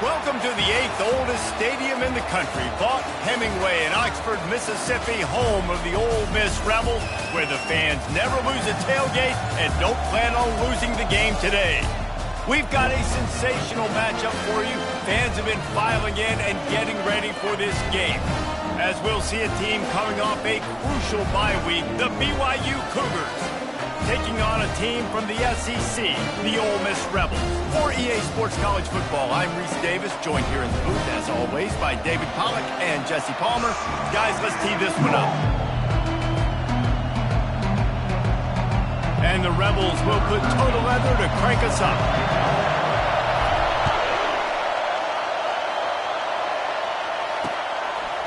Welcome to the 8th oldest stadium in the country, Vaught Hemingway in Oxford, Mississippi, home of the Ole Miss Rebels, where the fans never lose a tailgate and don't plan on losing the game today. We've got a sensational matchup for you. Fans have been filing in and getting ready for this game, as we'll see a team coming off a crucial bye week, the BYU Cougars, taking on a team from the SEC, the Ole Miss Rebels. For EA Sports College Football, I'm Reese Davis, joined here in the booth, as always, by David Pollack and Jesse Palmer. Guys, let's tee this one up. And the Rebels will put total leather to crank us up.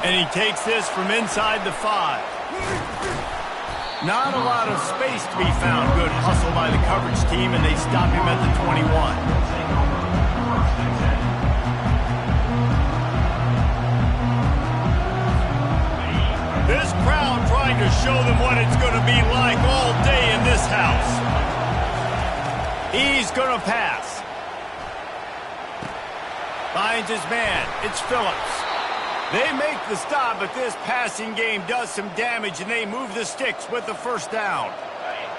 And he takes this from inside the 5. Not a lot of space to be found. Good hustle by the coverage team, and they stop him at the 21. This crowd trying to show them what it's going to be like all day in this house. He's going to pass. Finds his man. It's Phillips. They make the stop, but this passing game does some damage, and they move the sticks with the first down.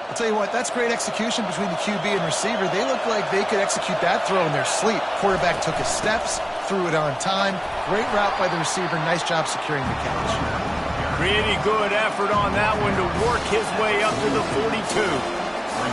I'll tell you what, that's great execution between the QB and receiver. They look like they could execute that throw in their sleep. Quarterback took his steps, threw it on time. Great route by the receiver. Nice job securing the catch. Pretty good effort on that one to work his way up to the 42.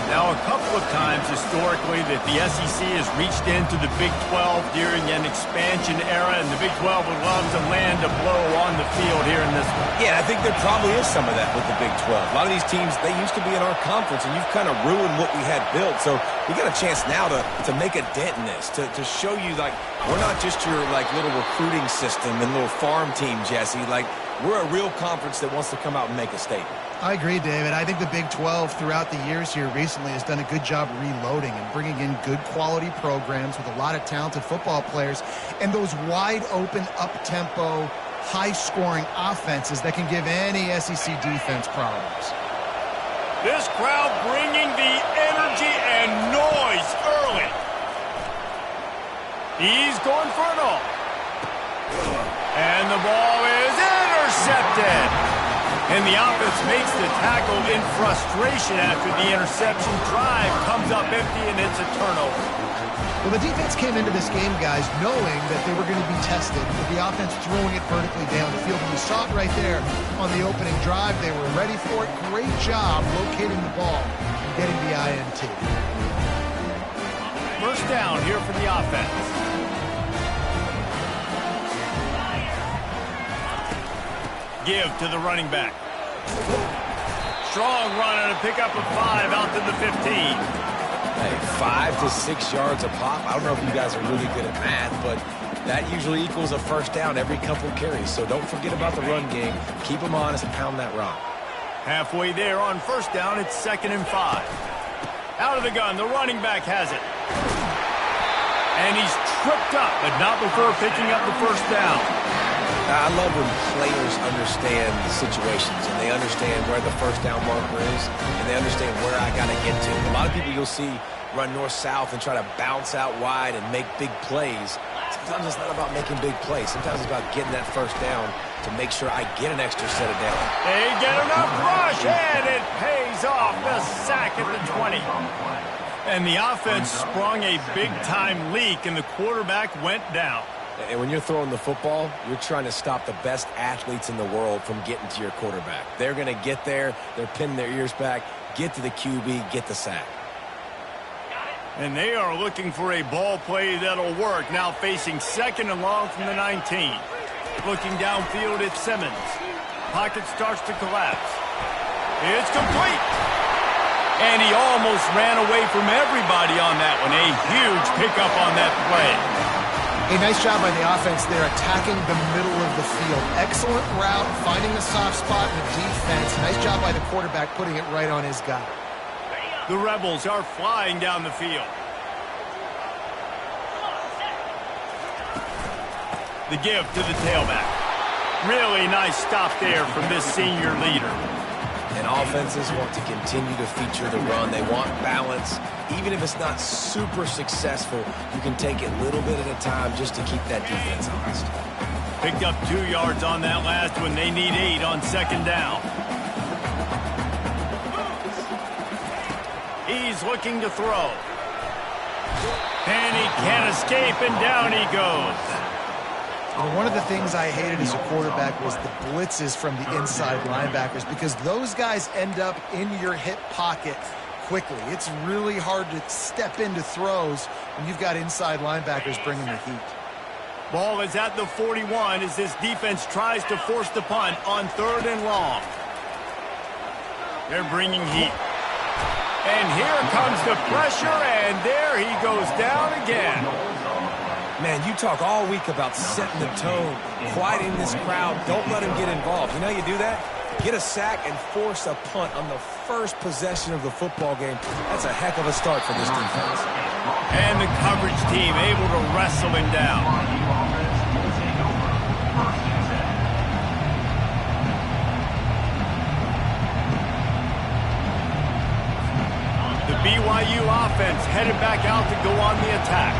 Now, a couple of times historically that the SEC has reached into the Big 12 during an expansion era, and the Big 12 would love to land a blow on the field here in this one. Yeah, I think there probably is some of that with the Big 12. A lot of these teams, they used to be in our conference, and you've kind of ruined what we had built. So we got a chance now to make a dent in this, to show you, like, we're not just your, like, little recruiting system and little farm team, Jesse. Like, we're a real conference that wants to come out and make a statement. I agree, David. I think the Big 12 throughout the years here recently has done a good job reloading and bringing in good quality programs with a lot of talented football players and those wide open, up-tempo, high-scoring offenses that can give any SEC defense problems. This crowd bringing the energy and noise early. He's going for it all. And the ball is intercepted. And the offense makes the tackle in frustration after the interception. Drive comes up empty, and it's a turnover. Well, the defense came into this game, guys, knowing that they were going to be tested with the offense throwing it vertically down the field. And you saw it right there on the opening drive. They were ready for it. Great job locating the ball and getting the INT. First down here for the offense. Give to the running back. Strong run and a pickup of 5 out to the 15. Hey, 5 to 6 yards a pop. I don't know if you guys are really good at math, but that usually equals a first down every couple of carries. So don't forget about the run game. Keep them honest and pound that rock. Halfway there on first down, it's 2nd and 5. Out of the gun, the running back has it. And he's tripped up, but not before picking up the first down. I love when players understand the situations and they understand where the first down marker is and they understand where I got to get to. A lot of people you'll see run north-south and try to bounce out wide and make big plays. Sometimes it's not about making big plays. Sometimes it's about getting that first down to make sure I get an extra set of down. They get enough rush, and it pays off. The sack at the 20. And the offense sprung a big-time leak, and the quarterback went down. And when you're throwing the football, you're trying to stop the best athletes in the world from getting to your quarterback. They're going to get there. They're pinning their ears back, get to the QB, get the sack. And they are looking for a ball play that'll work. Now facing 2nd and long from the 19. Looking downfield at Simmons. Pocket starts to collapse. It's complete. And he almost ran away from everybody on that one. A huge pickup on that play. A nice job by the offense there, attacking the middle of the field. Excellent route, finding the soft spot in the defense. Nice job by the quarterback putting it right on his guy. The Rebels are flying down the field. The give to the tailback. Really nice stop there from this senior leader. And offenses want to continue to feature the run. They want balance. Even if it's not super successful, you can take it a little bit at a time just to keep that defense honest. Picked up 2 yards on that last one. They need 8 on second down. He's looking to throw. And he can't escape, and down he goes. One of the things I hated as a quarterback was the blitzes from the inside linebackers, because those guys end up in your hip pocket quickly. It's really hard to step into throws when you've got inside linebackers bringing the heat. Ball is at the 41 as this defense tries to force the punt on 3rd and long. They're bringing heat. And here comes the pressure, and there he goes down again. Man, you talk all week about setting the tone, quieting this crowd. Don't let him get involved. You know how you do that? Get a sack and force a punt on the first possession of the football game. That's a heck of a start for this defense. And the coverage team able to wrestle him down. The BYU offense headed back out to go on the attack.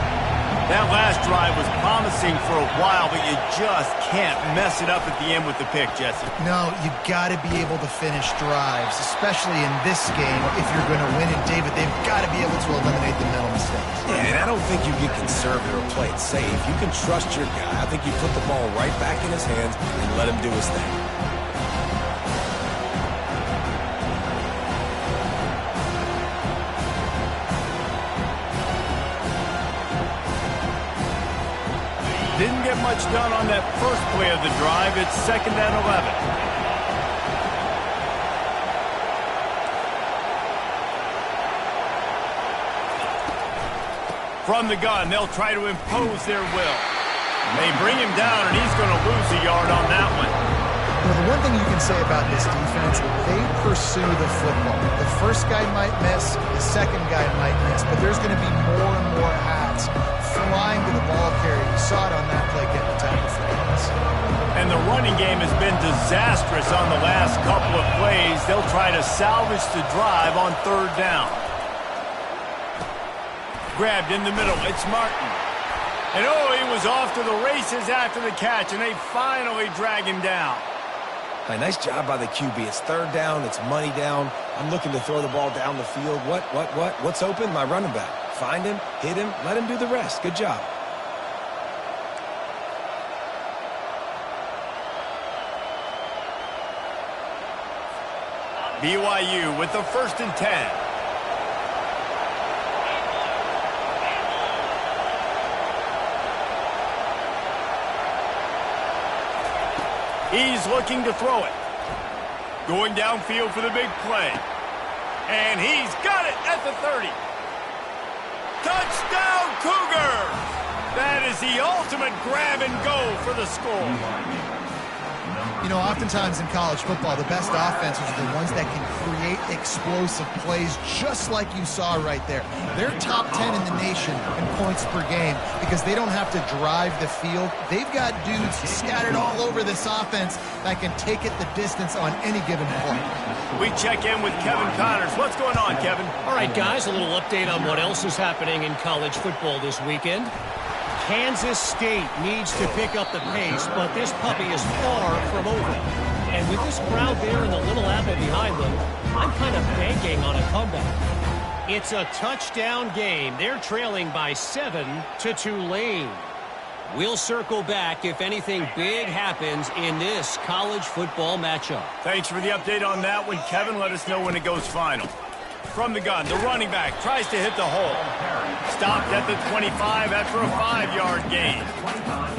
That last drive was promising for a while, but you just can't mess it up at the end with the pick, Jesse. No, you got to be able to finish drives, especially in this game. If you're going to win it, David, they've got to be able to eliminate the mental mistakes. Yeah, and I don't think you get conservative or play it safe. You can trust your guy. I think you put the ball right back in his hands and let him do his thing. Didn't get much done on that first play of the drive. It's 2nd and 11. From the gun, they'll try to impose their will. They bring him down, and he's going to lose a yard on that one. Well, the one thing you can say about this defense, they pursue the football. The first guy might miss, the second guy might miss, but there's going to be more and more hats flying to the ball carrier. You saw it on that play getting the tackle for loss. And the running game has been disastrous on the last couple of plays. They'll try to salvage the drive on 3rd down. Grabbed in the middle. It's Martin. And oh, he was off to the races after the catch, and they finally drag him down. Hey, nice job by the QB. It's 3rd down. It's money down. I'm looking to throw the ball down the field. What's open? My running back. Find him, hit him, let him do the rest. Good job. BYU with the 1st and 10. He's looking to throw it. Going downfield for the big play. And he's got it at the 30. Touchdown, Cougars! That is the ultimate grab and go for the score. You know, oftentimes in college football, the best offenses are the ones that can create explosive plays just like you saw right there. They're top 10 in the nation in points per game because they don't have to drive the field. They've got dudes scattered all over this offense that can take it the distance on any given play. We check in with Kevin Connors. What's going on, Kevin? All right, guys, a little update on what else is happening in college football this weekend. Kansas State needs to pick up the pace, but this puppy is far from over. And with this crowd there and the Little Apple behind them, I'm kind of banking on a comeback. It's a touchdown game. They're trailing by 7 to Tulane. We'll circle back if anything big happens in this college football matchup. Thanks for the update on that one, Kevin. Let us know when it goes final. From the gun, the running back tries to hit the hole. Stopped at the 25 after a 5-yard gain.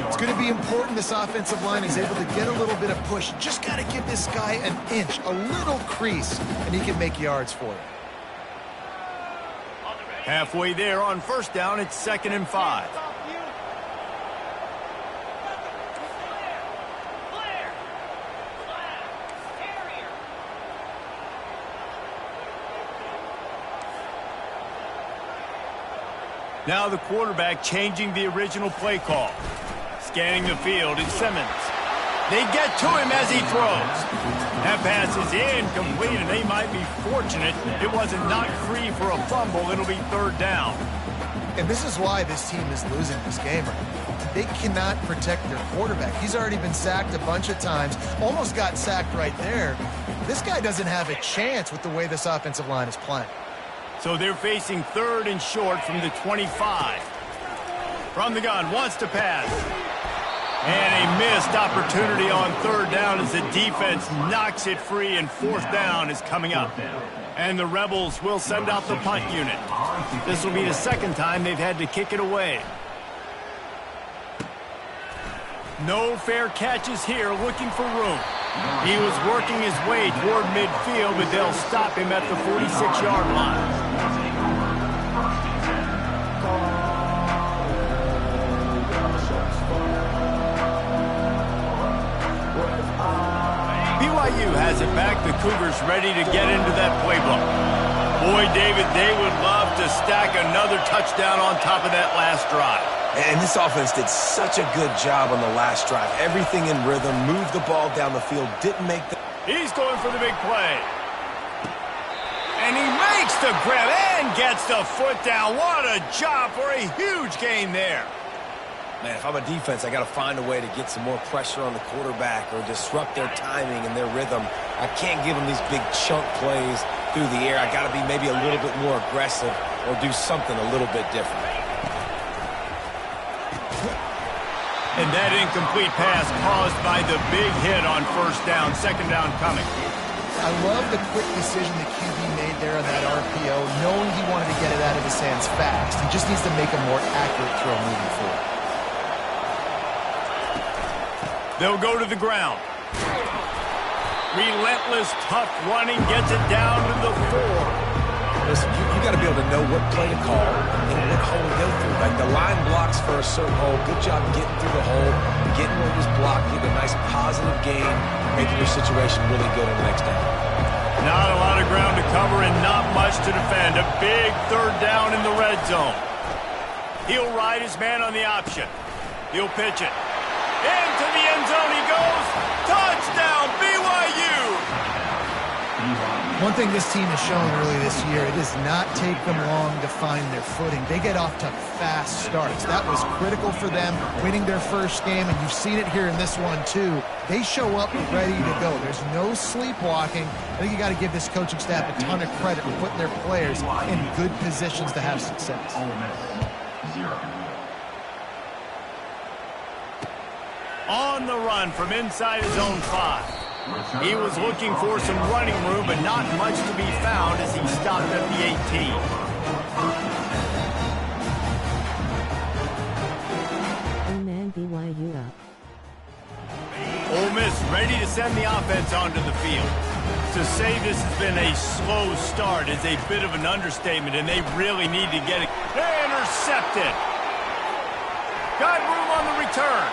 It's going to be important this offensive line is able to get a little bit of push. Just got to give this guy an inch, a little crease, and he can make yards for you. Halfway there on 1st down, it's 2nd and 5. Now the quarterback changing the original play call. Scanning the field, it's Simmons. They get to him as he throws. That pass is incomplete, and they might be fortunate it wasn't knocked free for a fumble. It'll be third down. And this is why this team is losing this game right now. They cannot protect their quarterback. He's already been sacked a bunch of times, almost got sacked right there. This guy doesn't have a chance with the way this offensive line is playing. So they're facing third and short from the 25. From the gun, wants to pass. And a missed opportunity on third down as the defense knocks it free, and fourth down is coming up. And the Rebels will send out the punt unit. This will be the second time they've had to kick it away. No fair catches here, looking for room. He was working his way toward midfield, but they'll stop him at the 46-yard line. BYU has it back. The Cougars ready to get into that playbook. Boy, David, they would love to stack another touchdown on top of that last drive. And this offense did such a good job on the last drive. Everything in rhythm, moved the ball down the field, didn't make the... He's going for the big play. And he makes the grab and gets the foot down. What a job for a huge gain there. Man, if I'm a defense, I got to find a way to get some more pressure on the quarterback or disrupt their timing and their rhythm. I can't give them these big chunk plays through the air. I got to be maybe a little bit more aggressive or do something a little bit different. And that incomplete pass caused by the big hit on first down, second down coming. I love the quick decision the QB made there on that RPO, knowing he wanted to get it out of his hands fast. He just needs to make a more accurate throw moving forward. They'll go to the ground. Relentless, tough running, gets it down to the 4. Listen, you got to be able to know what play to call and what hole to go through. Like the line blocks for a certain hole. Good job getting through the hole, getting where it was blocked, getting a nice positive gain, making your situation really good on the next down. Not a lot of ground to cover and not much to defend. A big third down in the red zone. He'll ride his man on the option. He'll pitch it. Into the end zone he goes. Touchdown, BYU! One thing this team has shown early this year, it does not take them long to find their footing. They get off to fast starts. That was critical for them, winning their first game, and you've seen it here in this one too. They show up ready to go. There's no sleepwalking. I think you got to give this coaching staff a ton of credit for putting their players in good positions to have success. On the run from inside his own 5. He was looking for some running room, but not much to be found as he stopped at the 18. Oh man, BYU up. Ole Miss ready to send the offense onto the field. To say this has been a slow start is a bit of an understatement, and they really need to get it. Intercepted. Got room on the return.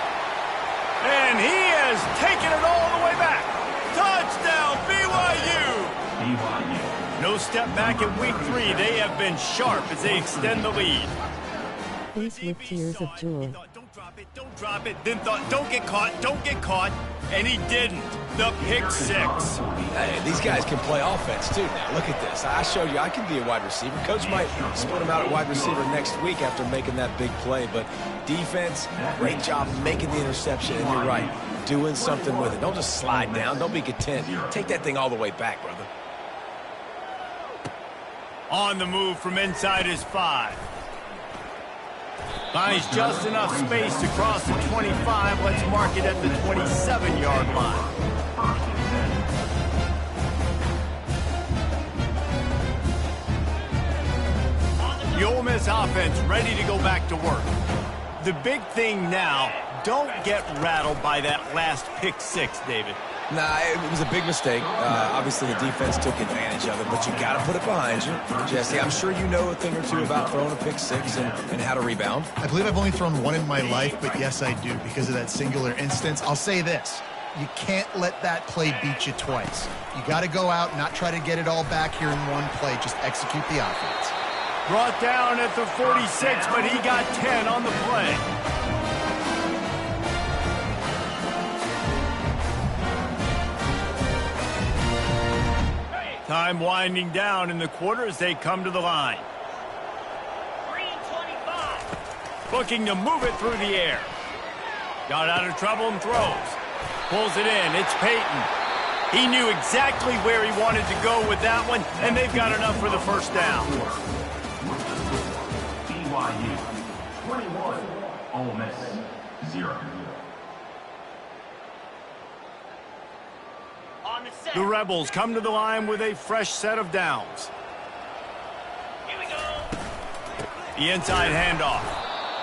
And he has taken it all the way back. Touchdown, BYU! No step back in week 3. They have been sharp as they extend the lead. Face with tears of joy. Don't drop it, don't drop it. Then thought, don't get caught. And he didn't. The pick 6. Hey, these guys can play offense too now. Look at this. I showed you I can be a wide receiver. Coach might split him out at wide receiver next week after making that big play. But defense, great job making the interception. And you're right, doing something with it. Don't just slide down. Don't be content. Take that thing all the way back, brother. On the move from inside his 5. Finds just enough space to cross the 25. Let's mark it at the 27-yard line. The Ole Miss offense ready to go back to work. The big thing now, don't get rattled by that last pick 6, David. Nah, it was a big mistake. Obviously, the defense took advantage of it, but you got to put it behind you. Jesse, I'm sure you know a thing or two about throwing a pick 6 and how to rebound. I believe I've only thrown one in my life, but yes, I do because of that singular instance. I'll say this. You can't let that play beat you twice. You got to go out, not try to get it all back here in one play. Just execute the offense. Brought down at the 46, but he got 10 on the play. Time winding down in the quarter as they come to the line. 3:25. Looking to move it through the air. Got out of trouble and throws. Pulls it in. It's Peyton. He knew exactly where he wanted to go with that one, and they've got enough for the first down. BYU 21, Ole Miss 0. On the set. The Rebels come to the line with a fresh set of downs. Here we go. The inside handoff.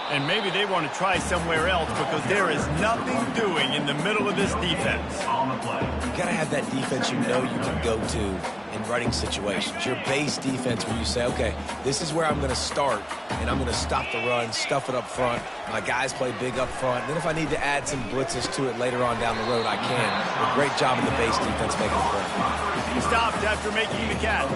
And maybe they want to try somewhere else because there is nothing doing in the middle of this defense. On the play. You got to have that defense you know you can go to in running situations. Your base defense where you say, okay, this is where I'm going to start, and I'm going to stop the run, stuff it up front. My guys play big up front. Then if I need to add some blitzes to it later on down the road, I can. A great job in the base defense making the play. He stopped after making the catch.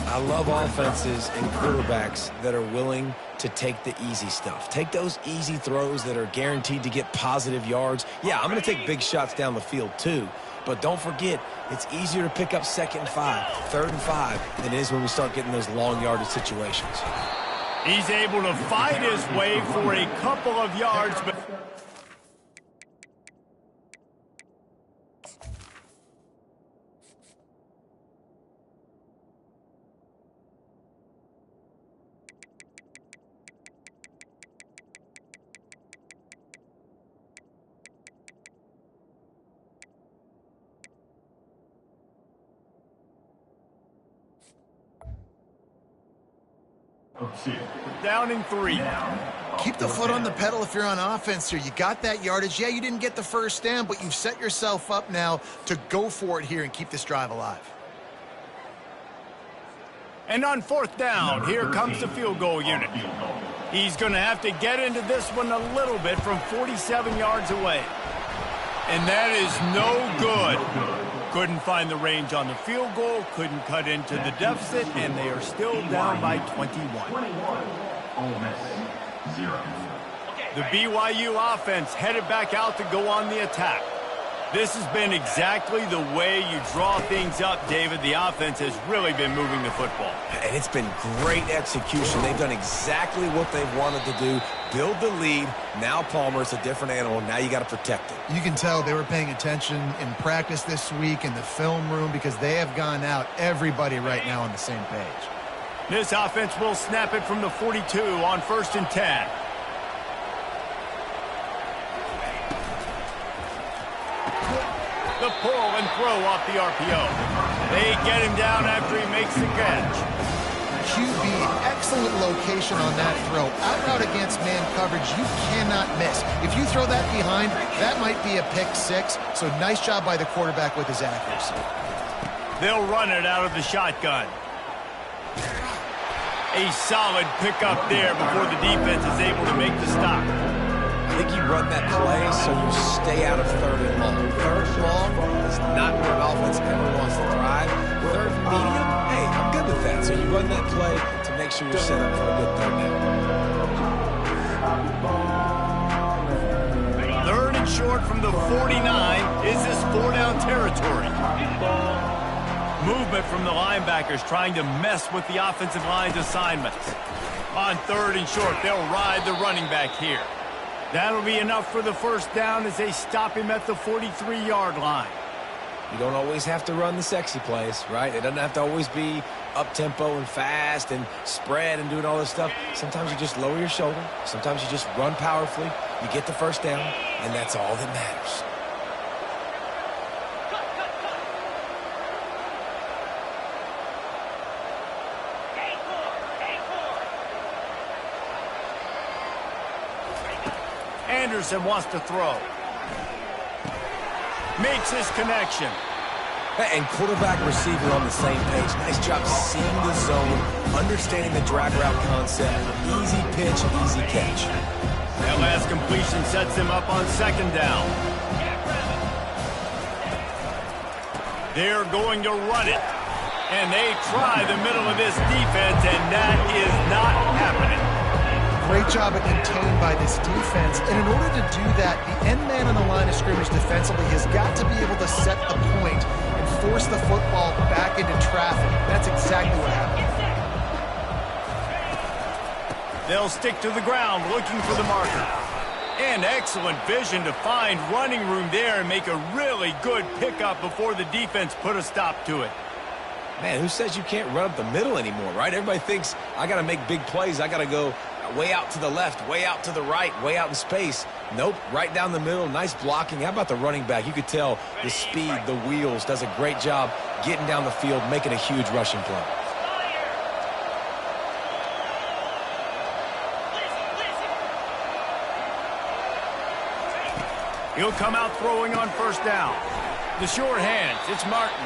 I love offenses and quarterbacks that are willing to take the easy stuff. Take those easy throws that are guaranteed to get positive yards. Yeah, I'm going to take big shots down the field too. But don't forget, it's easier to pick up 2nd and 5, 3rd and 5 than it is when we start getting those long yardage situations. He's able to fight his way for a couple of yards, but down in 3. Keep the foot on the pedal if you're on offense here. You got that yardage. Yeah, you didn't get the first down, but you've set yourself up now to go for it here and keep this drive alive. And on 4th down, here comes the field goal unit. He's going to have to get into this one a little bit from 47 yards away. And that is no good. Couldn't find the range on the field goal, couldn't cut into the deficit, and they are still down by 21. Ole Miss 0. The BYU offense headed back out to go on the attack. This has been exactly the way you draw things up, David. The offense has really been moving the football. And it's been great execution. They've done exactly what they've wanted to do. Build the lead. Now Palmer's a different animal. Now you got to protect it. You can tell they were paying attention in practice this week in the film room because they have gone out, everybody right now on the same page. This offense will snap it from the 42 on 1st and 10. The pull and throw off the RPO. They get him down after he makes the catch. QB, excellent location on that throw. Out route against man coverage, you cannot miss. If you throw that behind, that might be a pick 6. So nice job by the quarterback with his accuracy. They'll run it out of the shotgun. A solid pickup there before the defense is able to make the stop. I think you run that play so you stay out of 3rd and long. 3rd and long is not where an offense ever wants to thrive. 3rd and medium, hey, I'm good with that. So you run that play to make sure you're set up for a good 3rd down. 3rd and short from the 49. Is this 4-down territory? Movement from the linebackers trying to mess with the offensive line's assignments. On 3rd and short, they'll ride the running back here. That'll be enough for the first down as they stop him at the 43-yard line. You don't always have to run the sexy plays, right? It doesn't have to always be up-tempo and fast and spread and doing all this stuff. Sometimes you just lower your shoulder. Sometimes you just run powerfully. You get the first down, and that's all that matters. Anderson wants to throw. Makes his connection. And quarterback receiver on the same page. Nice job seeing the zone, understanding the drag route concept. Easy pitch, easy catch. That last completion sets them up on 2nd down. They're going to run it. And they try the middle of this defense, and that is not happening. Great job at contained by this defense. And in order to do that, the end man on the line of scrimmage defensively has got to be able to set the point and force the football back into traffic. That's exactly what happened. They'll stick to the ground looking for the marker. And excellent vision to find running room there and make a really good pickup before the defense put a stop to it. Man, who says you can't run up the middle anymore, right? Everybody thinks I got to make big plays. I got to go way out to the left, way out to the right, way out in space. Nope, right down the middle, nice blocking. How about the running back? You could tell the speed, the wheels, does a great job getting down the field, making a huge rushing play. He'll come out throwing on first down. The short hands, it's Martin.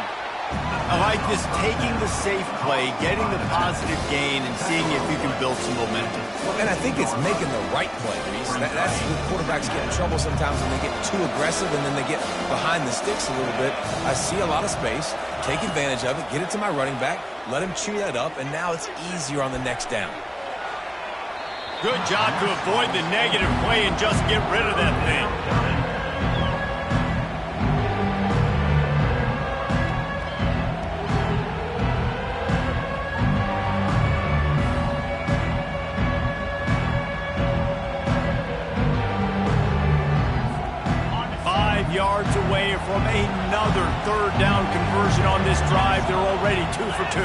I like this, taking the safe play, getting the positive gain, and seeing if you can build some momentum. And I think it's making the right play, Reese. That's when quarterbacks get in trouble sometimes when they get too aggressive and then they get behind the sticks a little bit. I see a lot of space, take advantage of it, get it to my running back, let him chew that up, and now it's easier on the next down. Good job to avoid the negative play and just get rid of that thing. 5 yards away from another third down conversion on this drive. They're already 2 for 2.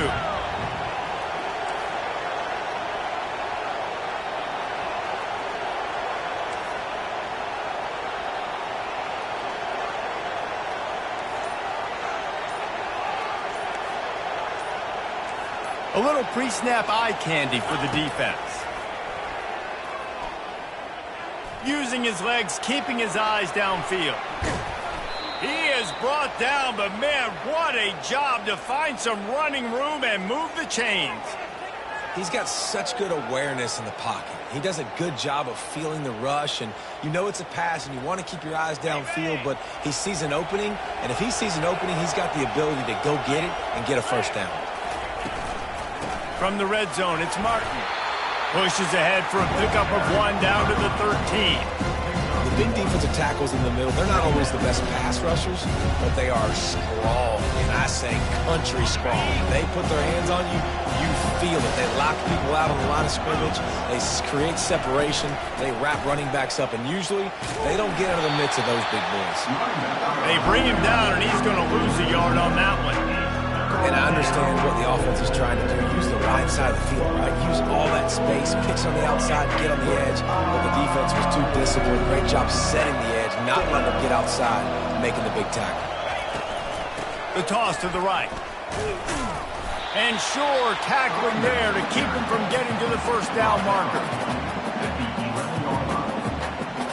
A little pre-snap eye candy for the defense. Using his legs, keeping his eyes downfield. He is brought down, but man, what a job to find some running room and move the chains. He's got such good awareness in the pocket. He does a good job of feeling the rush, and you know it's a pass, and you want to keep your eyes downfield, but he sees an opening, and if he sees an opening, he's got the ability to go get it and get a first down. From the red zone, it's Martin. Pushes ahead for a pickup of 1 down to the 13. The big defensive tackles in the middle, they're not always the best pass rushers, but they are strong, and I say country strong. They put their hands on you, you feel it. They lock people out on the line of scrimmage. They create separation. They wrap running backs up, and usually they don't get out of the midst of those big boys. They bring him down, and he's going to lose a yard on that one. And I understand what the offense is trying to do. Use the wide side of the field, right? Use all that space, pitch on the outside, get on the edge. But the defense was too disciplined. Great job setting the edge, not letting them get outside, making the big tackle. The toss to the right. And sure, tackling there to keep him from getting to the first down marker.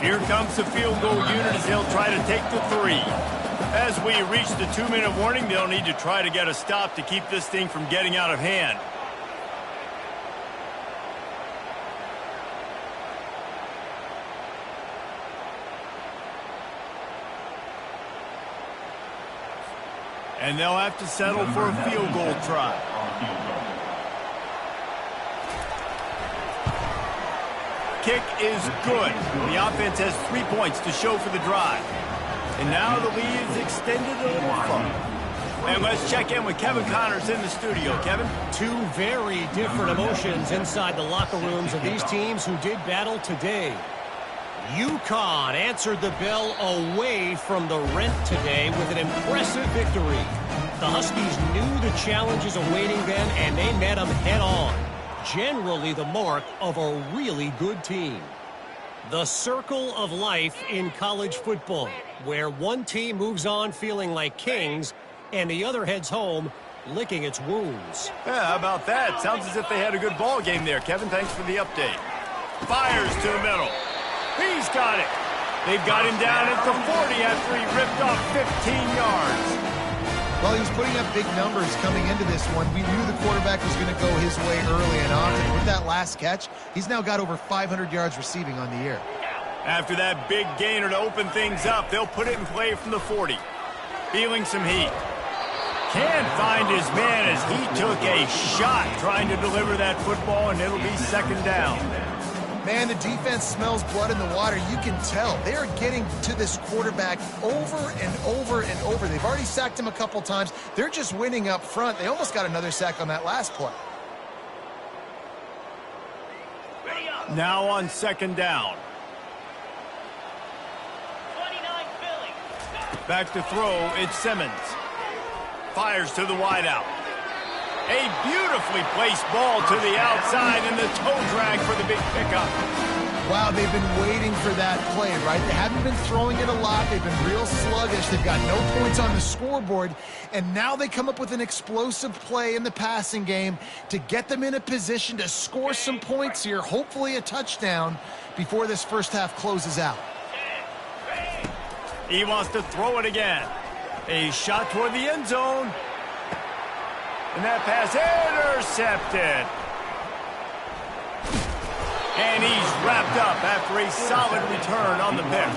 Here comes the field goal unit as they'll try to take the 3. As we reach the 2-minute warning, they'll need to try to get a stop to keep this thing from getting out of hand. And they'll have to settle for a field goal try. Kick is good. The offense has 3 points to show for the drive. And now the lead is extended a little further. And let's check in with Kevin Connors in the studio. Kevin? 2 very different emotions inside the locker rooms of these teams who did battle today. UConn answered the bell away from the Rent today with an impressive victory. The Huskies knew the challenges awaiting them, and they met them head-on. Generally the mark of a really good team. The circle of life in college football, where one team moves on feeling like kings and the other heads home licking its wounds. Yeah, how about that? Sounds as if they had a good ball game there. Kevin, thanks for the update. Fires to the middle. He's got it. They've got him down at the 40 after he ripped off 15 yards. Well, he was putting up big numbers coming into this one. We knew the quarterback was going to go his way early and often. With that last catch, he's now got over 500 yards receiving on the year. After that big gainer to open things up, they'll put it in play from the 40. Feeling some heat. Can't find his man as he took a shot trying to deliver that football, and it'll be second down. Man, the defense smells blood in the water. You can tell. They are getting to this quarterback over and over and over. They've already sacked him a couple times. They're just winning up front. They almost got another sack on that last play. Now on second down. Back to throw, it's Simmons. Fires to the wideout. A beautifully placed ball to the outside and the toe drag for the big pickup. Wow, they've been waiting for that play, right? They haven't been throwing it a lot. They've been real sluggish. They've got no points on the scoreboard. And now they come up with an explosive play in the passing game to get them in a position to score some points here, hopefully a touchdown, before this first half closes out. He wants to throw it again. A shot toward the end zone. And that pass intercepted. And he's wrapped up after a solid return on the pick.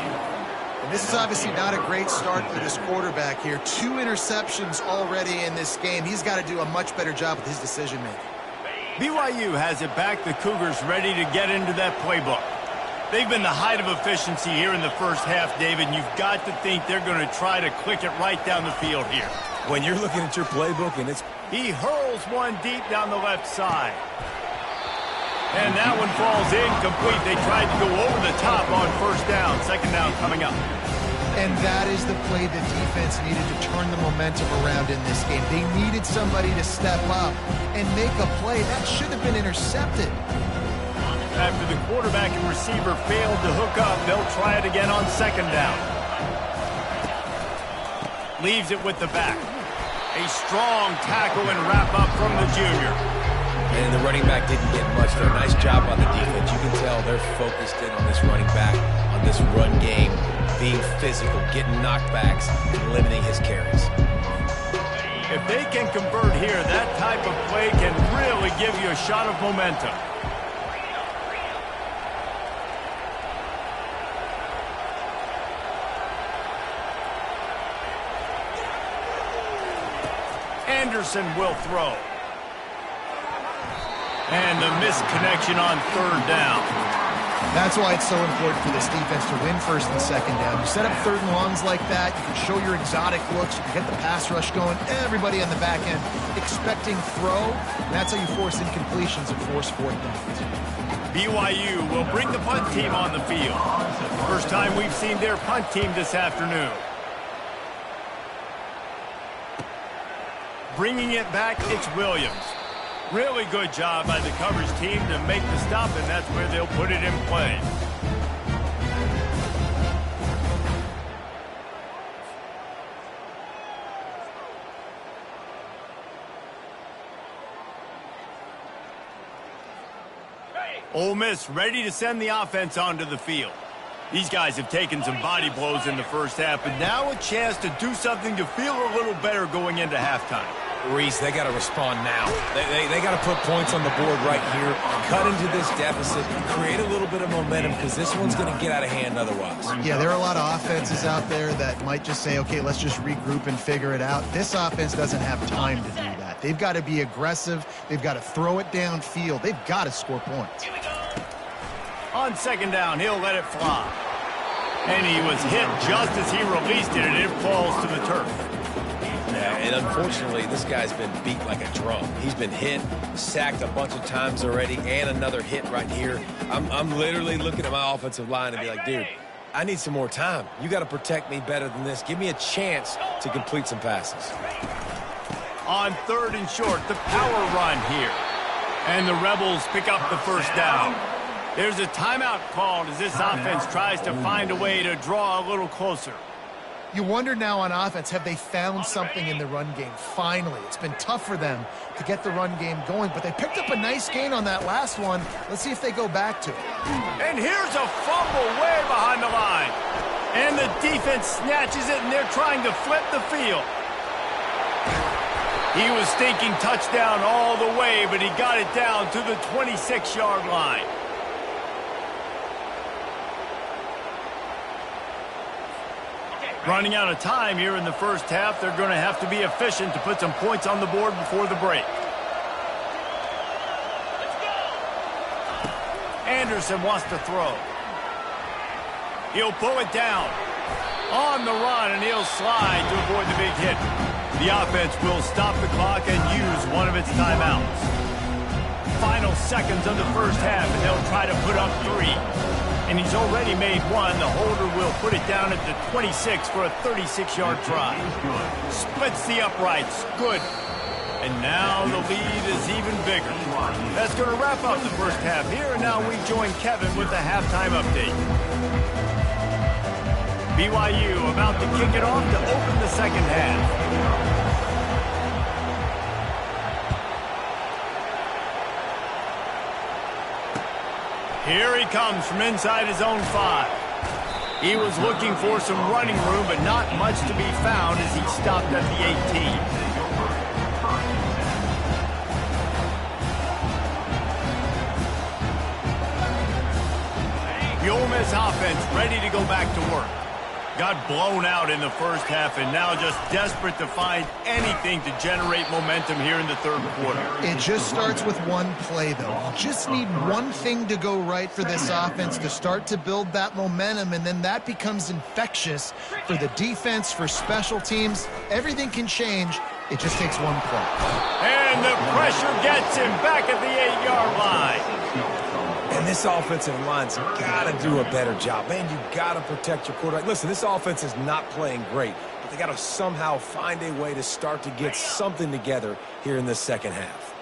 And this is obviously not a great start for this quarterback here. 2 interceptions already in this game. He's got to do a much better job with his decision-making. BYU has it back. The Cougars ready to get into that playbook. They've been the height of efficiency here in the first half, David, and you've got to think they're going to try to click it right down the field here. When you're looking at your playbook and it's... He hurls one deep down the left side. And that one falls incomplete. They tried to go over the top on first down. Second down coming up. And that is the play the defense needed to turn the momentum around in this game. They needed somebody to step up and make a play. That should have been intercepted. After the quarterback and receiver failed to hook up, they'll try it again on second down. Leaves it with the back. A strong tackle and wrap up from the junior. And the running back didn't get much there. Nice job on the defense. You can tell they're focused in on this running back, on this run game, being physical, getting knockbacks, and limiting his carries. If they can convert here, that type of play can really give you a shot of momentum. Anderson will throw. And the missed connection on third down. That's why it's so important for this defense to win first and second down. You set up third and longs like that, you can show your exotic looks, you can get the pass rush going, everybody on the back end expecting throw, and that's how you force incompletions and force fourth downs. BYU will bring the punt team on the field. First time we've seen their punt team this afternoon. Bringing it back, it's Williams. Really good job by the coverage team to make the stop, and that's where they'll put it in play. Ole Miss ready to send the offense onto the field. These guys have taken some body blows in the first half, but now a chance to do something to feel a little better going into halftime. Reese, they got to respond now. They got to put points on the board right here, cut into this deficit, create a little bit of momentum because this one's going to get out of hand otherwise. Yeah, there are a lot of offenses out there that might just say, okay, let's just regroup and figure it out. This offense doesn't have time to do that. They've got to be aggressive. They've got to throw it downfield. They've got to score points. On second down, he'll let it fly. And he was hit just as he released it, and it falls to the turf. Yeah, and unfortunately, this guy's been beat like a drum. He's been hit, sacked a bunch of times already, and another hit right here. I'm literally looking at my offensive line and be like, dude, I need some more time. You got to protect me better than this. Give me a chance to complete some passes. On third and short, the power run here. And the Rebels pick up the first down. There's a timeout called as this offense tries to find a way to draw a little closer. You wonder now on offense, have they found something in the run game? Finally, it's been tough for them to get the run game going, but they picked up a nice gain on that last one. Let's see if they go back to it. And here's a fumble way behind the line. And the defense snatches it, and they're trying to flip the field. He was thinking touchdown all the way, but he got it down to the 26-yard line. Running out of time here in the first half. They're going to have to be efficient to put some points on the board before the break. And Henderson wants to throw. He'll pull it down. On the run, and he'll slide to avoid the big hit. The offense will stop the clock and use one of its timeouts. Final seconds of the first half, and they'll try to put up 3. And he's already made one. The holder will put it down at the 26 for a 36-yard try. Splits the uprights. Good. And now the lead is even bigger. That's going to wrap up the first half here, and now we join Kevin with the halftime update. BYU about to kick it off to open the second half. Here he comes from inside his own 5. He was looking for some running room, but not much to be found as he stopped at the 18. The Ole Miss offense ready to go back to work. Got blown out in the first half and now just desperate to find anything to generate momentum here in the third quarter. It just starts with one play, though. You just need one thing to go right for this offense to start to build that momentum, and then that becomes infectious for the defense, for special teams. Everything can change. It just takes one play. And the pressure gets him back at the 8-yard line. And this offensive line's got to do a better job. Man, you got to protect your quarterback. Listen, this offense is not playing great, but they got to somehow find a way to start to get something together here in the second half.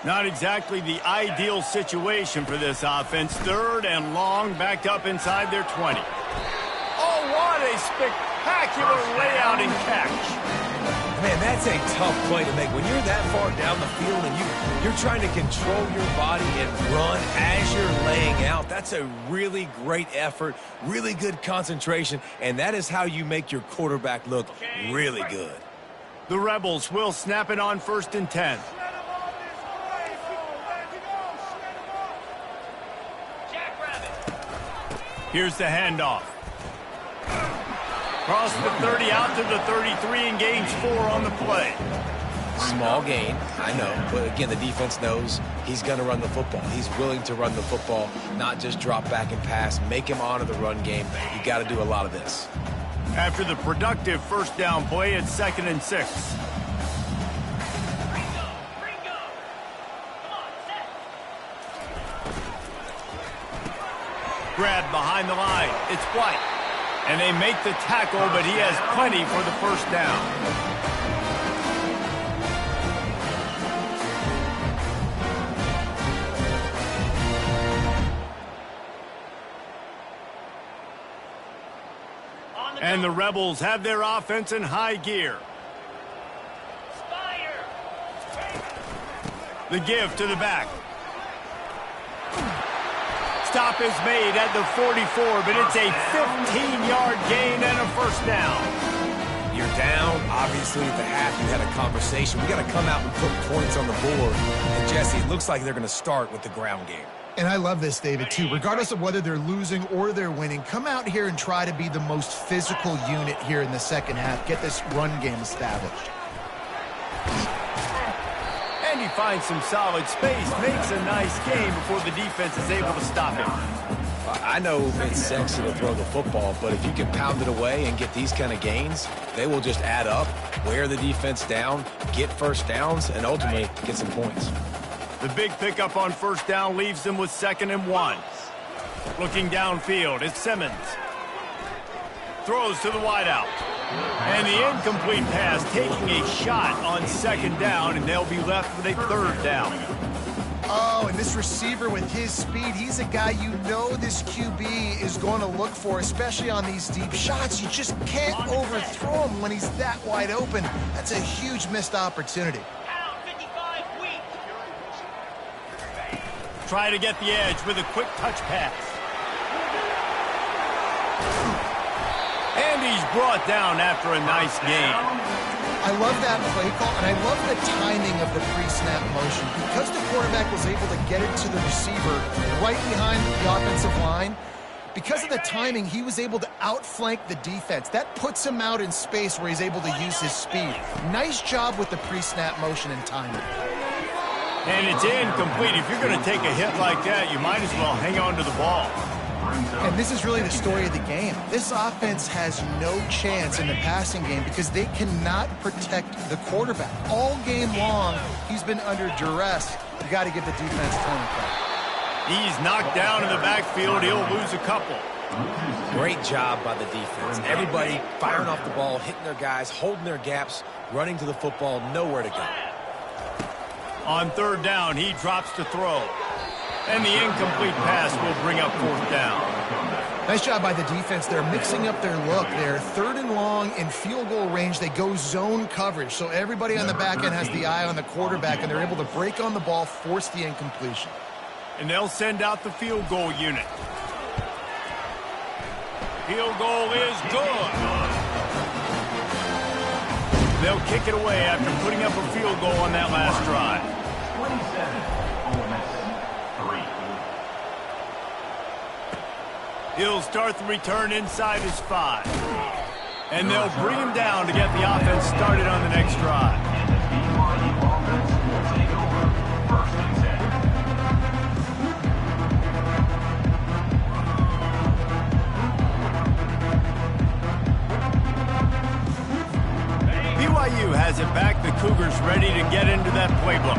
Not exactly the ideal situation for this offense. 3rd and long, backed up inside their 20. Oh, what a spectacular layout and catch. Man, that's a tough play to make. When you're that far down the field and you're trying to control your body and run as you're laying out, that's a really great effort, really good concentration, and that is how you make your quarterback look really good. The Rebels will snap it on 1st and 10. Here's the handoff. Cross the 30 out to the 33 and gains 4 on the play. Small gain, I know, but again, the defense knows he's going to run the football. He's willing to run the football, not just drop back and pass, make him honor the run game. You got to do a lot of this. After the productive first down play, it's 2nd and 6. Grab behind the line. It's White. And they make the tackle, but he has plenty for the first down. And the Rebels have their offense in high gear. The give to the back. Stop is made at the 44, but it's a 15-yard gain and a first down. You're down. Obviously, at the half, you had a conversation. We got to come out and put points on the board. And, Jesse, it looks like they're going to start with the ground game. And I love this, David, too. Regardless of whether they're losing or they're winning, come out here and try to be the most physical unit here in the second half. Get this run game established. And he finds some solid space, makes a nice game before the defense is able to stop him. I know it's sexy to throw the football, but if you can pound it away and get these kind of gains, they will just add up, wear the defense down, get first downs, and ultimately get some points. The big pickup on first down leaves them with 2nd and 1. Looking downfield, it's Simmons. Throws to the wideout. And the incomplete pass taking a shot on 2nd down, and they'll be left with a 3rd down. Oh, and this receiver with his speed, he's a guy you know this QB is going to look for, especially on these deep shots. You just can't overthrow him when he's that wide open. That's a huge missed opportunity. Try to get the edge with a quick touch pass. And he's brought down after a nice gain. I love that play call, and I love the timing of the pre-snap motion. Because the quarterback was able to get it to the receiver right behind the offensive line, because of the timing, he was able to outflank the defense. That puts him out in space where he's able to use his speed. Nice job with the pre-snap motion and timing. And it's incomplete. If you're going to take a hit like that, you might as well hang on to the ball. And this is really the story of the game. This offense has no chance in the passing game because they cannot protect the quarterback. All game long, he's been under duress. You got to give the defense plenty of credit. He's knocked down in the backfield. He'll lose a couple. Great job by the defense. Everybody firing off the ball, hitting their guys, holding their gaps, running to the football, nowhere to go. On third down, he drops to throw. And the incomplete pass will bring up fourth down. Nice job by the defense. They're mixing up their look. They're third and long in field goal range. They go zone coverage. So everybody on the back end has the eye on the quarterback, and they're able to break on the ball, force the incompletion. And they'll send out the field goal unit. Field goal is good. They'll kick it away after putting up a field goal on that last drive. 27, Ole Miss, 3. He'll start the return inside his 5. And they'll bring him down to get the offense started on the next drive. And the BYU offense will take over first and 10. BYU has it back. The Cougars ready to get into that playbook.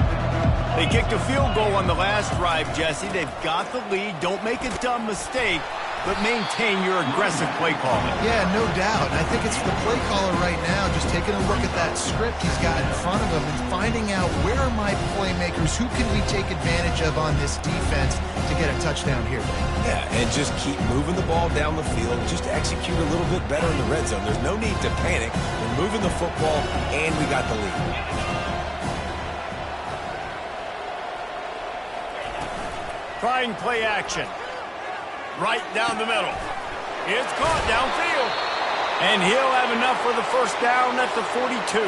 They kicked a field goal on the last drive, Jesse. They've got the lead. Don't make a dumb mistake, but maintain your aggressive play calling. Yeah, no doubt. I think it's the play caller right now just taking a look at that script he's got in front of him and finding out where are my playmakers, who can we take advantage of on this defense to get a touchdown here. Yeah, and just keep moving the ball down the field. Just execute a little bit better in the red zone. There's no need to panic. We're moving the football, and we got the lead. Trying play action. Right down the middle. It's caught downfield. And he'll have enough for the first down at the 42.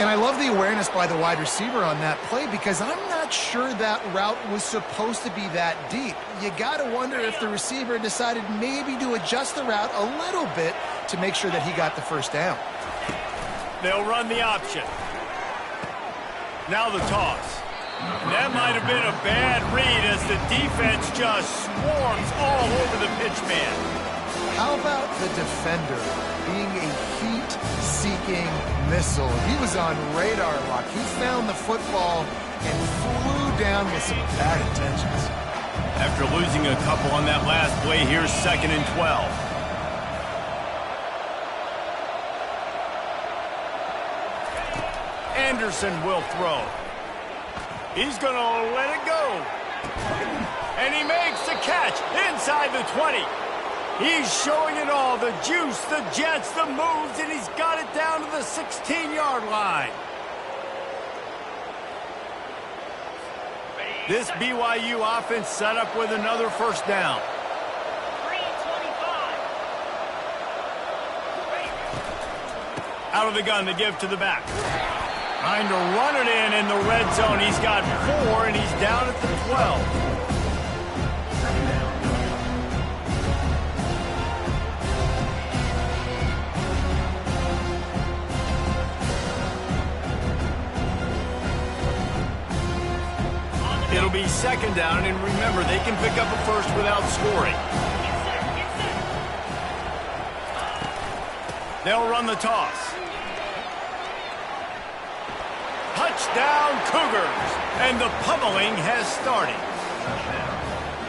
And I love the awareness by the wide receiver on that play because I'm not sure that route was supposed to be that deep. You got to wonder if the receiver decided maybe to adjust the route a little bit to make sure that he got the first down. They'll run the option. Now the toss. And that might have been a bad read as the defense just swarms all over the pitch man. How about the defender being a heat-seeking missile? He was on radar lock. He found the football and flew down with some bad intentions. After losing a couple on that last play, here's 2nd and 12. Anderson will throw. He's going to let it go. And he makes the catch inside the 20. He's showing it all, the juice, the jets, the moves, and he's got it down to the 16-yard line. This BYU offense set up with another first down. Out of the gun to give to the back. Trying to run it in the red zone. He's got 4, and he's down at the 12. It'll be 2nd down, and remember, they can pick up a first without scoring. They'll run the toss. Touchdown, Cougars! And the pummeling has started.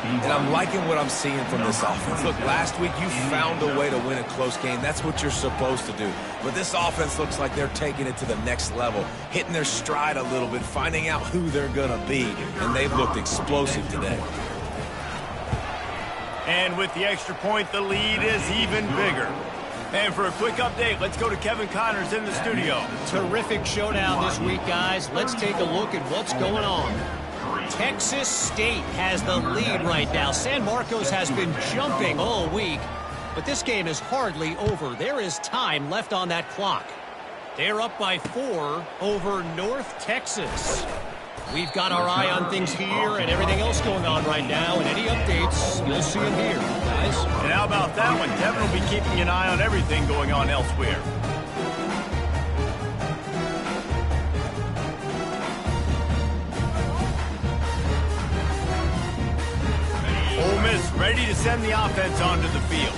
And I'm liking what I'm seeing from this offense. Look, last week you found a way to win a close game. That's what you're supposed to do. But this offense looks like they're taking it to the next level, hitting their stride a little bit, finding out who they're going to be. And they've looked explosive today. And with the extra point, the lead is even bigger. And for a quick update, let's go to Kevin Connors in the studio. Terrific showdown this week, guys. Let's take a look at what's going on. Texas State has the lead right now. San Marcos has been jumping all week, but this game is hardly over. There is time left on that clock. They're up by 4 over North Texas. We've got our eye on things here and everything else going on right now, and any updates, you'll see them here, guys. And how about that one? Kevin will be keeping an eye on everything going on elsewhere. Ole Miss ready to send the offense onto the field.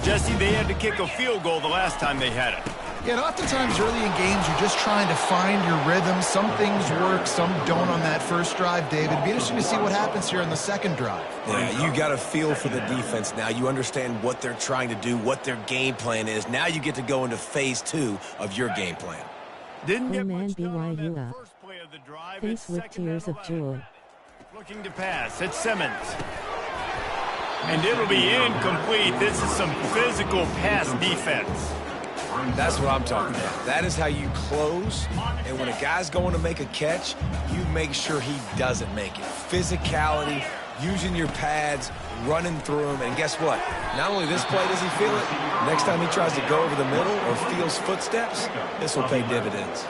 Jesse, they had to kick a field goal the last time they had it. Yeah, and oftentimes early in games, you're just trying to find your rhythm. Some things work, some don't on that first drive, David. It'd be interesting to see what happens here in the second drive. Yeah, you got a feel for the defense now. You understand what they're trying to do, what their game plan is. Now you get to go into phase 2 of your game plan. Didn't get Man, much done on BYU that up. first play of the drive. Face It's with second tears and of 11. joy. Looking to pass. It's Simmons. And it'll be incomplete. This is some physical pass defense. That's what I'm talking about. That is how you close. And when a guy's going to make a catch, you make sure he doesn't make it. Physicality, using your pads, running through them. And guess what? Not only this play does he feel it, next time he tries to go over the middle or feels footsteps, this will pay dividends.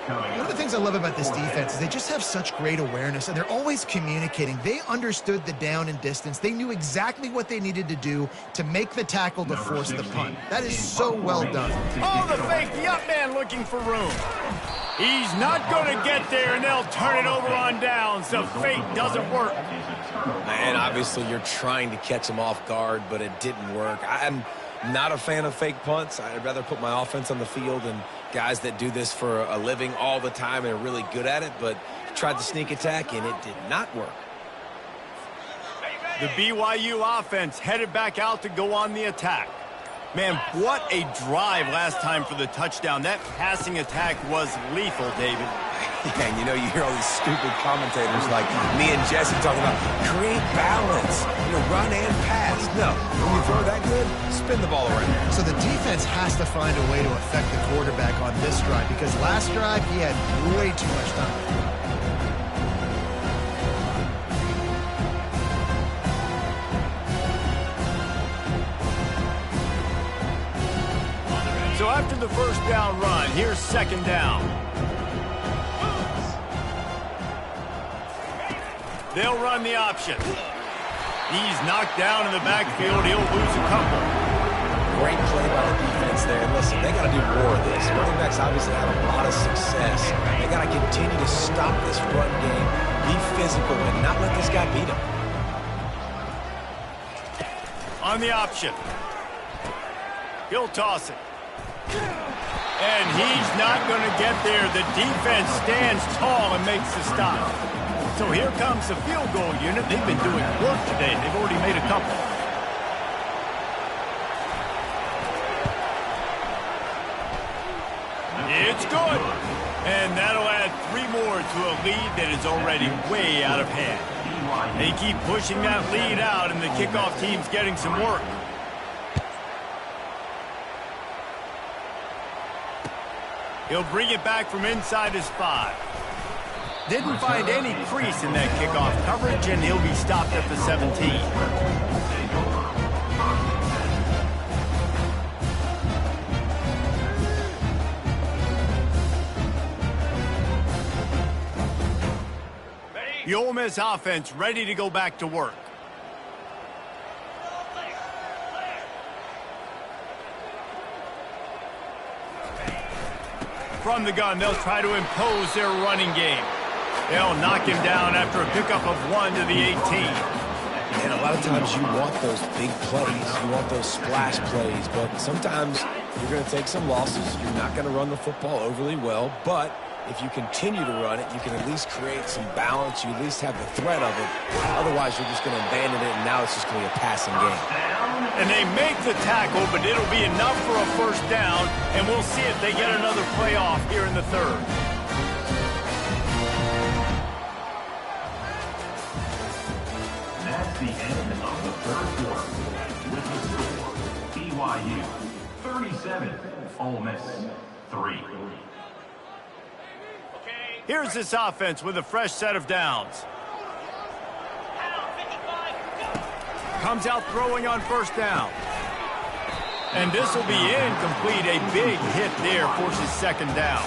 One of the things I love about this defense is they just have such great awareness, and they're always communicating. They understood the down and distance. They knew exactly what they needed to do to make the tackle to force the punt. That is so well done. Oh, the fake, the up man looking for room. He's not going to get there, and they'll turn it over on downs. The fake doesn't work. And obviously you're trying to catch him off guard, but it didn't work. I'm not a fan of fake punts. I'd rather put my offense on the field and guys that do this for a living all the time and are really good at it, but tried the sneak attack, and it did not work. The BYU offense headed back out to go on the attack. Man, what a drive last time for the touchdown. That passing attack was lethal, David. Yeah, and you know, you hear all these stupid commentators like me and Jesse talking about create balance, run and pass. No, when you throw that good, spin the ball around. So the defense has to find a way to affect the quarterback on this drive, because last drive he had way too much time. So after the first down run, here's second down. They'll run the option. He's knocked down in the backfield. He'll lose a couple. Great play by the defense there. And listen, they got to do more of this. Running backs obviously have a lot of success. They got to continue to stop this run game, be physical, and not let this guy beat him. On the option. He'll toss it. And he's not going to get there. The defense stands tall and makes the stop. So here comes the field goal unit. They've been doing work today. They've already made a couple. It's good. And that'll add 3 more to a lead that is already way out of hand. They keep pushing that lead out, and the kickoff team's getting some work. He'll bring it back from inside his 5. Didn't find any crease in that kickoff coverage, and he'll be stopped at the 17. The Ole Miss offense ready to go back to work. From the gun, they'll try to impose their running game. They'll knock him down after a pickup of 1 to the 18. And a lot of times you want those big plays. You want those splash plays. But sometimes you're going to take some losses. You're not going to run the football overly well. But if you continue to run it, you can at least create some balance. You at least have the threat of it. Otherwise, you're just going to abandon it, and now it's just going to be a passing game. And they make the tackle, but it'll be enough for a first down, and we'll see if they get another play off here in the third. That's the end of the third quarter. With the score, BYU 37, Ole Miss 3. Here's this offense with a fresh set of downs. Comes out throwing on first down. And this will be incomplete. A big hit there forces second down.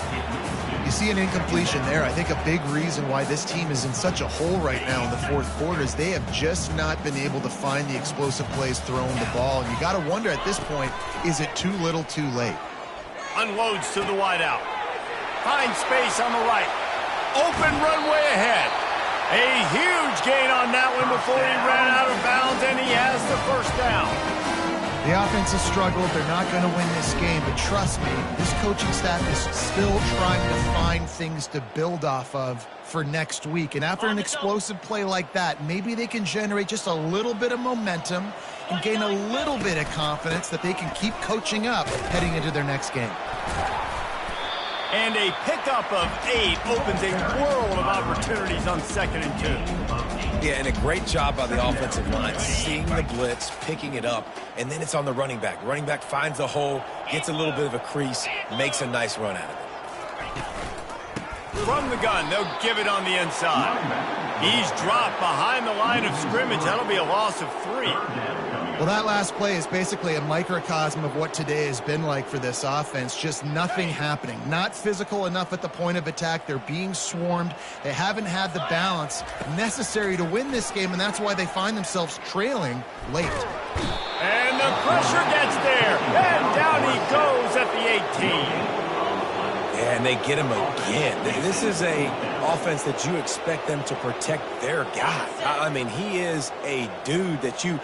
You see an incompletion there. I think a big reason why this team is in such a hole right now in the fourth quarter is they have just not been able to find the explosive plays throwing the ball. And you got to wonder at this point, is it too little too late? Unloads to the wideout. Finds space on the right. Open runway ahead. A huge gain on that one before he ran out of bounds, and he has the first down. The offense has struggled. They're not going to win this game, but trust me, this coaching staff is still trying to find things to build off of for next week. And after an explosive play like that, maybe they can generate just a little bit of momentum and gain a little bit of confidence that they can keep coaching up heading into their next game. And a pickup of 8 opens a world of opportunities on 2nd and 2. Yeah, and a great job by the offensive line, seeing the blitz, picking it up, and then it's on the running back. Running back finds the hole, gets a little bit of a crease, makes a nice run out of it. From the gun, they'll give it on the inside. He's dropped behind the line of scrimmage. That'll be a loss of 3. Well, that last play is basically a microcosm of what today has been like for this offense. Just nothing happening. Not physical enough at the point of attack. They're being swarmed. They haven't had the balance necessary to win this game, and that's why they find themselves trailing late. And the pressure gets there. And down he goes at the 18. And they get him again. This is a offense that you expect them to protect their guy. I mean, he is a dude that you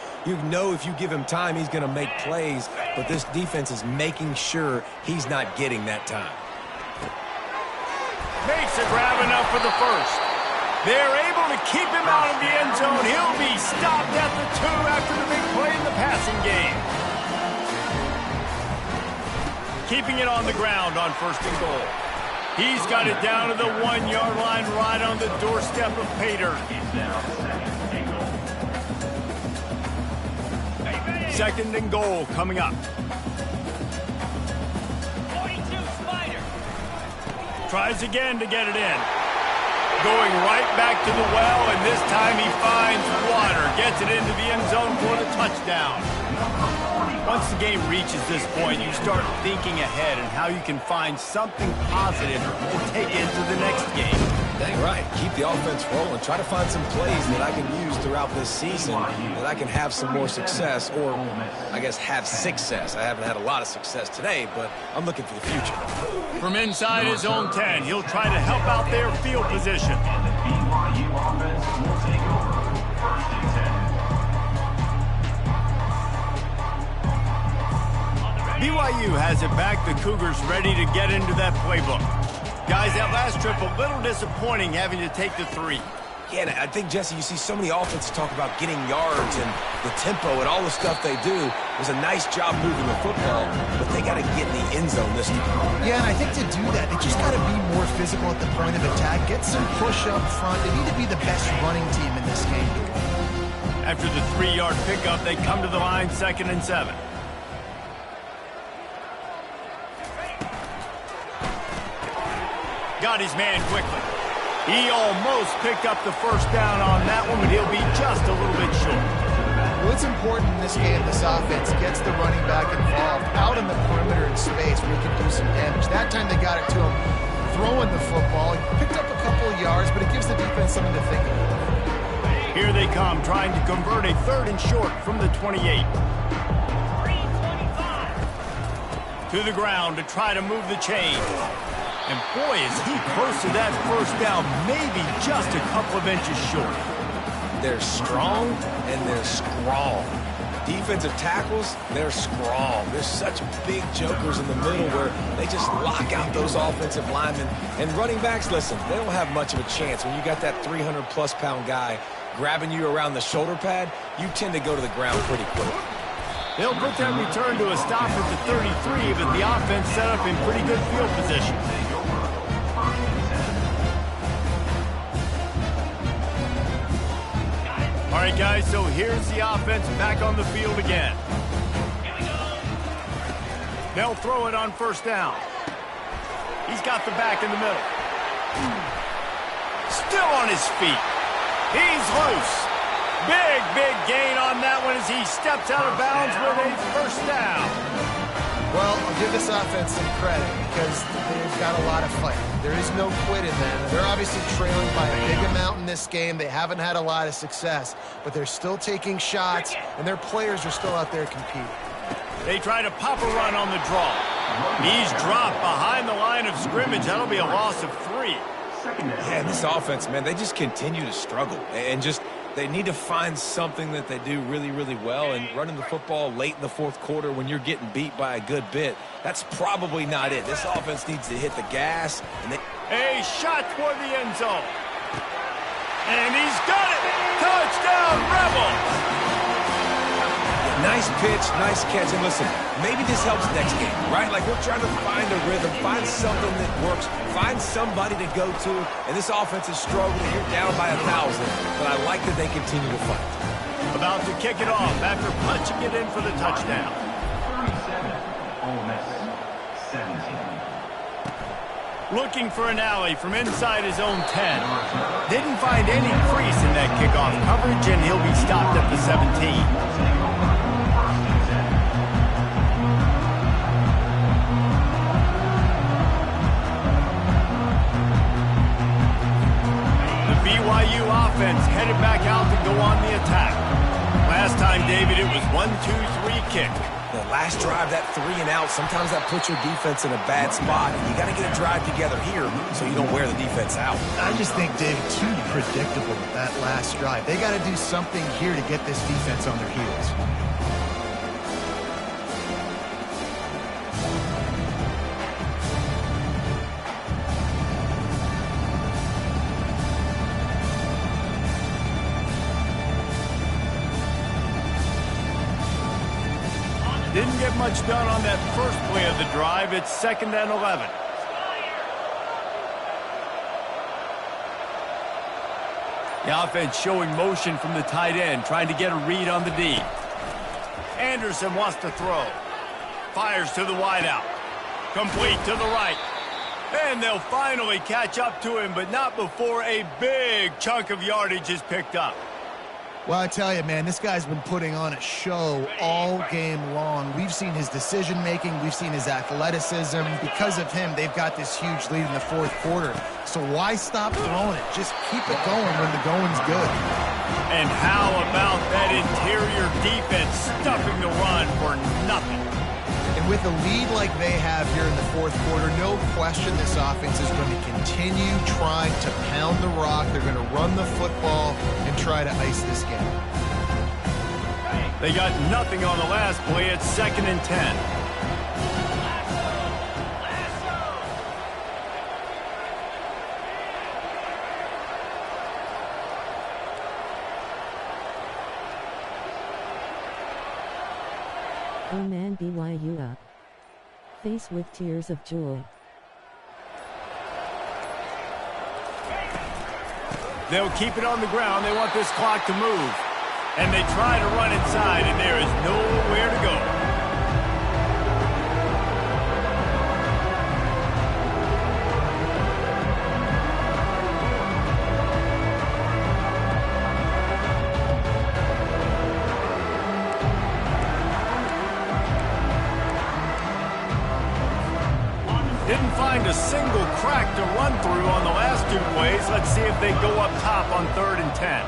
know if you give him time, he's going to make plays. But this defense is making sure he's not getting that time. Makes a grab enough for the first. They're able to keep him out of the end zone. He'll be stopped at the 2 after the big play in the passing game. Keeping it on the ground on 1st and goal. He's got it down to the 1-yard line right on the doorstep of Pater. 2nd and goal coming up. 42 Spider. Tries again to get it in. Going right back to the well, and this time he finds water. Gets it into the end zone for the touchdown. Once the game reaches this point, you start thinking ahead and how you can find something positive to take into the next game. Dang right. Keep the offense rolling. Try to find some plays that I can use throughout this season that I can have some more success, or I guess have success. I haven't had a lot of success today, but I'm looking for the future. From inside his own 10, he'll try to help out their field position. And the BYU offense will take over 1st and 10. BYU has it back. The Cougars ready to get into that playbook. Guys, that last trip a little disappointing having to take the 3. Yeah, and I think, Jesse, you see so many offenses talk about getting yards and the tempo and all the stuff they do. It was a nice job moving the football, but they got to get in the end zone this time. Yeah, and I think to do that, they just got to be more physical at the point of attack. Get some push up front. They need to be the best running team in this game. After the 3-yard pickup, they come to the line 2nd and 7. Got his man quickly. He almost picked up the first down on that one, but he'll be just a little bit short. What's important in this game, this offense gets the running back involved out in the perimeter in space where he can do some damage. That time they got it to him throwing the football. He picked up a couple of yards, but it gives the defense something to think about. Here they come, trying to convert a 3rd and short from the 28. To the ground to try to move the chain. And boy, is he close to that first down, maybe just a couple of inches short. They're strong and they're strong. Defensive tackles, they're strong. There's such big jokers in the middle where they just lock out those offensive linemen. And running backs, listen, they don't have much of a chance. When you got that 300-plus pound guy grabbing you around the shoulder pad, you tend to go to the ground pretty quick. They'll put that return to a stop at the 33, but the offense set up in pretty good field position. All right, guys, so here's the offense back on the field again. They'll throw it on 1st down. He's got the back in the middle. Still on his feet. He's loose. Big gain on that one as he steps out of bounds with a first down. Well, I'll give this offense some credit because they've got a lot of fight. There is no quit in them. They're obviously trailing by a big amount in this game. They haven't had a lot of success, but they're still taking shots, and their players are still out there competing. They try to pop a run on the draw. He's dropped behind the line of scrimmage. That'll be a loss of 3. Second down. Yeah, and this offense, man, they just continue to struggle. And just they need to find something that they do really, really well. And running the football late in the fourth quarter when you're getting beat by a good bit, that's probably not it. This offense needs to hit the gas. And a shot toward the end zone. And he's got it. Touchdown, Rebels. Nice pitch, nice catch. And listen, maybe this helps next game, right? Like we're trying to find a rhythm, find something that works, find somebody to go to. And this offense is struggling. You're down by 1,000, but I like that they continue to fight. About to kick it off after punching it in for the touchdown. 37, Ole Miss, 17. Looking for an alley from inside his own 10. Didn't find any crease in that kickoff coverage, and he'll be stopped at the 17. BYU offense headed back out to go on the attack. Last time, David, it was 1-2-3 kick. The last drive, that 3 and out, sometimes that puts your defense in a bad spot. And you got to get a drive together here so you don't wear the defense out. I just think, David, too predictable with that last drive. They got to do something here to get this defense on their heels. Didn't get much done on that first play of the drive. It's 2nd and 11. The offense showing motion from the tight end, trying to get a read on the D. Anderson wants to throw. Fires to the wideout. Complete to the right. And they'll finally catch up to him, but not before a big chunk of yardage is picked up. Well, I tell you, man, this guy's been putting on a show all game long. We've seen his decision-making. We've seen his athleticism. Because of him, they've got this huge lead in the fourth quarter. So why stop throwing it? Just keep it going when the going's good. And how about that interior defense stuffing the run for nothing? And with a lead like they have here in the fourth quarter, no question this offense is going to continue trying to pound the rock. They're going to run the football and try to ice this game. They got nothing on the last play. It's 2nd and 10. Oh man, BYU up. Face with tears of joy. They'll keep it on the ground. They want this clock to move. And they try to run inside, and there is nowhere to go. Didn't find a single crack to run through on the last 2 plays. Let's see if they go up top on 3rd and 10.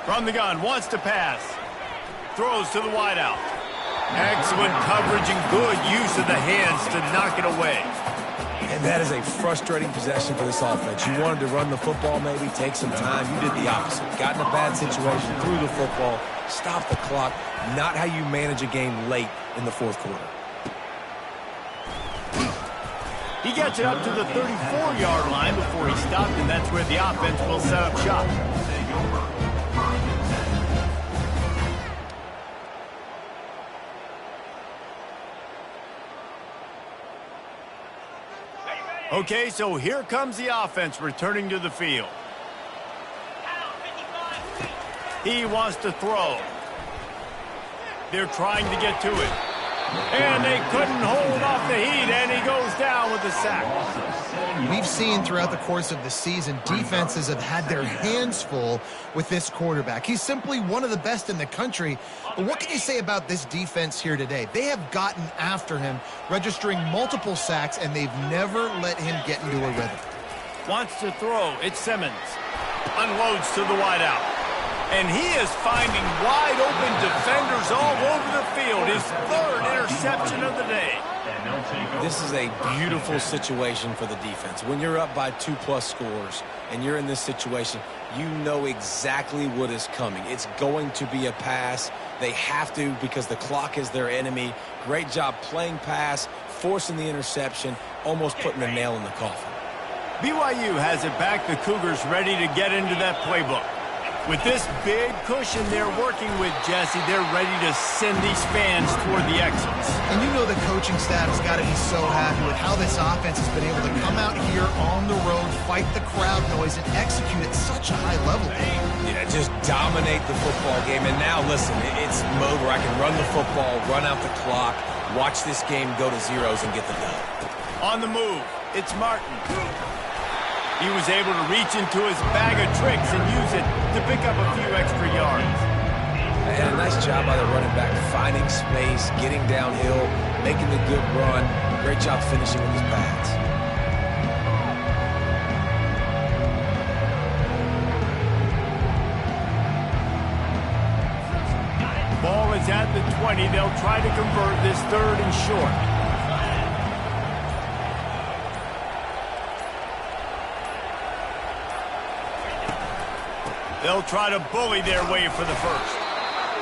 From the gun, wants to pass. Throws to the wideout. Excellent coverage and good use of the hands to knock it away. And that is a frustrating possession for this offense. You wanted to run the football, maybe take some time. You did the opposite. Got in a bad situation, threw the football, stopped the clock. Not how you manage a game late in the fourth quarter. He gets it up to the 34-yard line before he stopped, and that's where the offense will set up shop. Okay, so here comes the offense returning to the field. He wants to throw. They're trying to get to it. And they couldn't hold off the heat, and he goes down with a sack. We've seen throughout the course of the season, defenses have had their hands full with this quarterback. He's simply one of the best in the country. But what can you say about this defense here today? They have gotten after him, registering multiple sacks, and they've never let him get into a rhythm. Wants to throw. It's Simmons. Unloads to the wideout. And he is finding wide-open defenders all over the field. His third interception of the day. This is a beautiful situation for the defense. When you're up by 2+ scores and you're in this situation, you know exactly what is coming. It's going to be a pass. They have to because the clock is their enemy. Great job playing pass, forcing the interception, almost putting a nail in the coffin. BYU has it back. The Cougars ready to get into that playbook. With this big cushion they're working with, Jesse, they're ready to send these fans toward the exits. And you know the coaching staff has got to be so happy with how this offense has been able to come out here on the road, fight the crowd noise, and execute at such a high level. Yeah, just dominate the football game. And now, listen, it's mode where I can run the football, run out the clock, watch this game go to zeros and get the dub. On the move, it's Martin. He was able to reach into his bag of tricks and use it to pick up a few extra yards. And a nice job by the running back, finding space, getting downhill, making the good run. Great job finishing with his pads. Ball is at the 20. They'll try to convert this third and short. They'll try to bully their way for the first.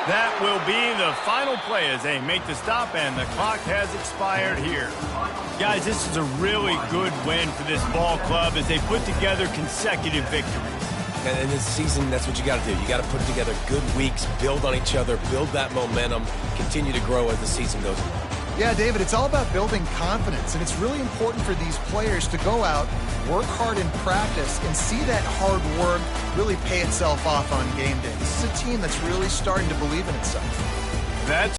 That will be the final play as they make the stop, and the clock has expired here. Guys, this is a really good win for this ball club as they put together consecutive victories. And in this season, that's what you got to do. You got to put together good weeks, build on each other, build that momentum, continue to grow as the season goes on. Yeah, David, it's all about building confidence, and it's really important for these players to go out, work hard in practice, and see that hard work really pay itself off on game day. This is a team that's really starting to believe in itself. That's